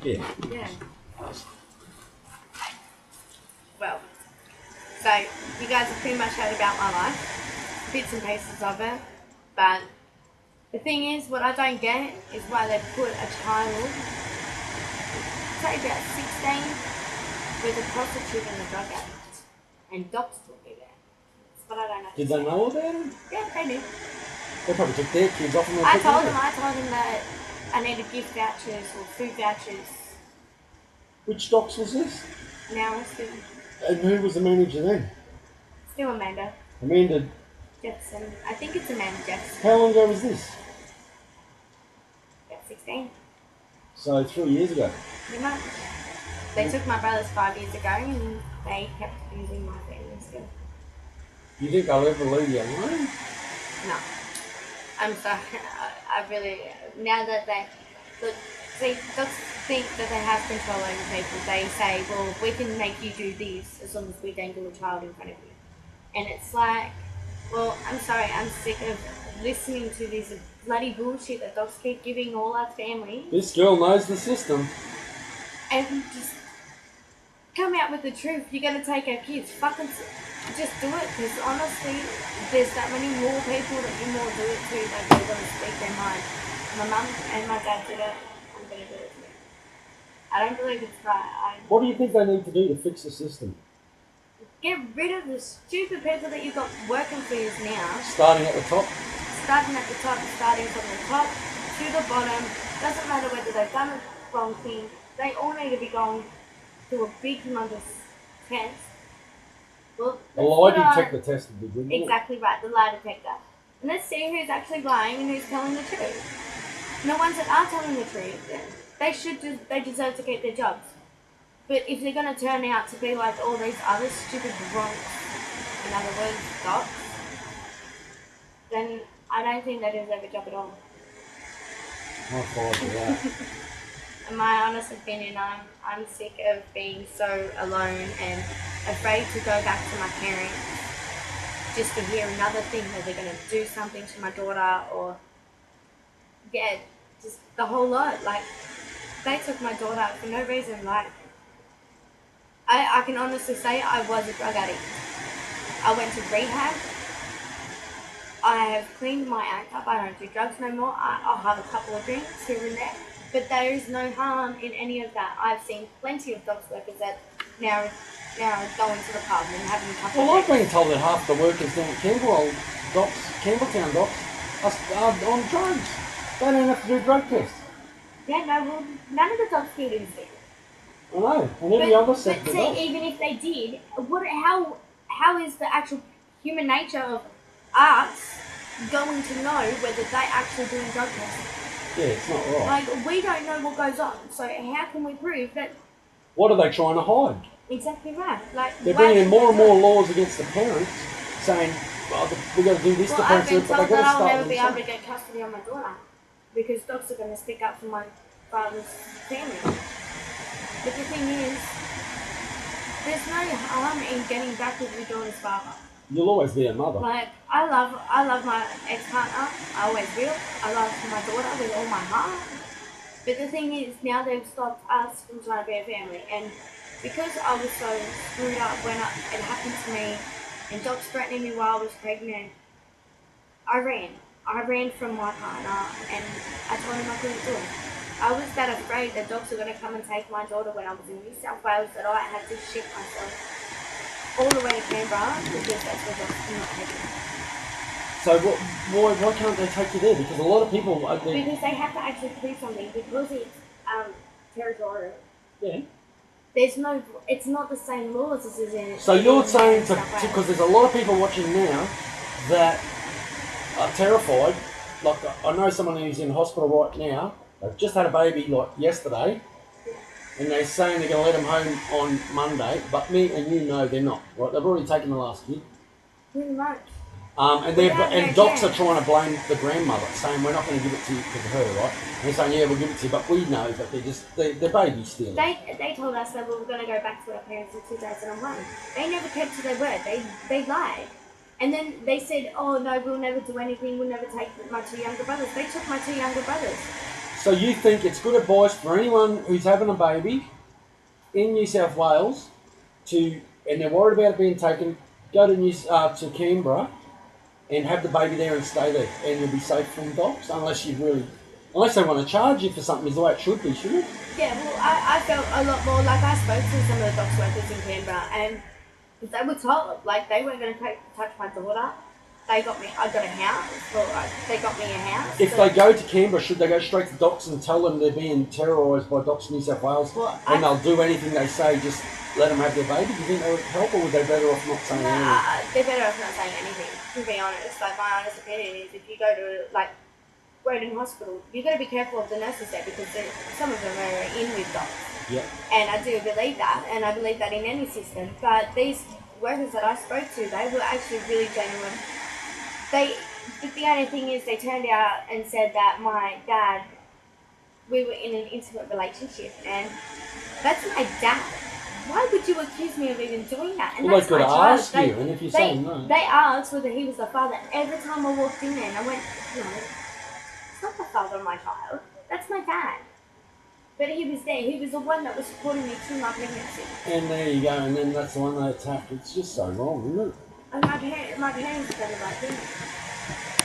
Yeah. Yeah. Well, so you guys have pretty much heard about my life, bits and pieces of it, but the thing is, what I don't get is why they put a child, say about 16, with a prostitute and a drug addict, and docs will be there. That's what I don't know. Did they know about it? Yeah, they knew. They probably took their kids off and they I took told theirs. them that I needed gift vouchers or food vouchers. Which docs was this? Now it's still, And who was the manager then? still Amanda Amanda. Jefferson. I think it's Amanda Jefferson. How long ago was this? About 16. So 3 years ago. Pretty much. They took my brothers 5 years ago and they kept using my family still. You think they'll ever leave you alone? No. I'm sorry. I really, now that they, look, see, dogs think that they have control over people. They say, well, we can make you do this as long as we dangle a child in front of you. And it's like, well, I'm sorry, I'm sick of listening to this bloody bullshit that dogs keep giving all our family. This girl knows the system. And just come out with the truth. You're going to take our kids. Fucking just do it. Because honestly, there's that many more people that you more do it to that they're going to speak their mind. My mum and my dad did it. I'm going to do it too. I don't believe it's right. What do you think they need to do to fix the system? Get rid of the stupid people that you've got working for you now. Starting at the top? Starting at the top, starting from the top to the bottom. Doesn't matter whether they've done the wrong thing. They all need to be going to a big, humongous test. Well, The lie detector test would be good. Exactly right, the lie detector. And let's see who's actually lying and who's telling the truth. And the ones that are telling the truth, they deserve to keep their jobs. But if they're going to turn out to be like all these other stupid drunks, in other words, docs, then I don't think they deserve a job at all. I'll follow to that. In my honest opinion, I'm sick of being so alone and afraid to go back to my parents just to hear another thing that they're going to do something to my daughter or, yeah, just the whole lot. Like, they took my daughter out for no reason. Like, I can honestly say I was a drug addict. I went to rehab. I have cleaned my act up. I don't do drugs no more. I'll have a couple of drinks here and there. But there is no harm in any of that. I've seen plenty of dogs workers that now go into the pub and having a couple of drinks. I've been told that half the workers down at Campbelltown docks, are on drugs. They don't have to do drug tests. Yeah, no, well, none of the dogs do this. I know, and every other sector But does. see, even if they did, how is the actual human nature of us going to know whether they actually doing drug tests? Yeah, it's not right. Like, we don't know what goes on, so how can we prove that? What are they trying to hide? Exactly right. Like, They're bringing in more and more laws against the parents, saying, well, we've got to do this to I've parents, been but they've told got that to I'll start never be able to themselves. get custody of my daughter because dogs are going to stick up for my father's family. But the thing is, there's no harm in getting back with your daughter's father. You'll always be a mother. Like, I love my ex-partner. I always will. I love my daughter with all my heart. But the thing is, now they've stopped us from trying to be a family. And because I was so screwed up when it happened to me, and dogs threatening me while I was pregnant, I ran. I ran from my partner, and I told him I couldn't do it. I was that afraid that dogs were going to come and take my daughter when I was in New South Wales that I had to ship myself all the way to Canberra because that's where dogs do not take me. So why can't they take you there? Because a lot of people... Because they have to actually do something because it's territorial. Yeah. It's not the same laws as in... So you're saying, because there's a lot of people watching now that are terrified, like I know someone who's in hospital right now, they've just had a baby like yesterday, and they're saying they're going to let them home on Monday, but me and you know they're not, right? They've already taken the last kid. Pretty much. And docs are trying to blame the grandmother, saying we're not going to give it to you because of her, right? And they're saying, yeah, we'll give it to you, but we know that they're babies still. They told us that we were going to go back to our parents in 2001. They never kept to their word. They lied. And then they said, oh no, we'll never do anything, we'll never take my two younger brothers. They took my two younger brothers. So you think it's good advice for anyone who's having a baby in New South Wales and they're worried about it being taken, go to Canberra and have the baby there and stay there, and you'll be safe from dogs, unless they want to charge you for something, is the way it should be, shouldn't it? Yeah, well, I felt a lot more like I spoke to some of the docs workers in Canberra, and they were told like they weren't going to touch my daughter. I got a house, or they got me a house. If they go to Canberra, should they go straight to docs and tell them they're being terrorised by docs in New South Wales, and they'll do anything they say, just let them have their baby? Do you think that would help, or would they better off not saying anything? They're better off not saying anything, to be honest. Like, my honest opinion is if you go to, like, Roden Hospital, you've got to be careful of the nurses there because some of them are in with dogs. Yeah. And I do believe that, and I believe that in any system. But these workers that I spoke to, they were actually really genuine. The only thing is they turned out and said that my dad, we were in an intimate relationship, and that's my dad. Why would you accuse me of even doing that? And Well, that's they could my child. ask you, and if you say no. They asked whether he was the father every time I walked in there, and I went, no, it's not the father of my child. That's my dad. But he was there. He was the one that was supporting me through my pregnancy. And there you go, and then that's the one they attacked. It's just so wrong, isn't it? And my parents done the right thing.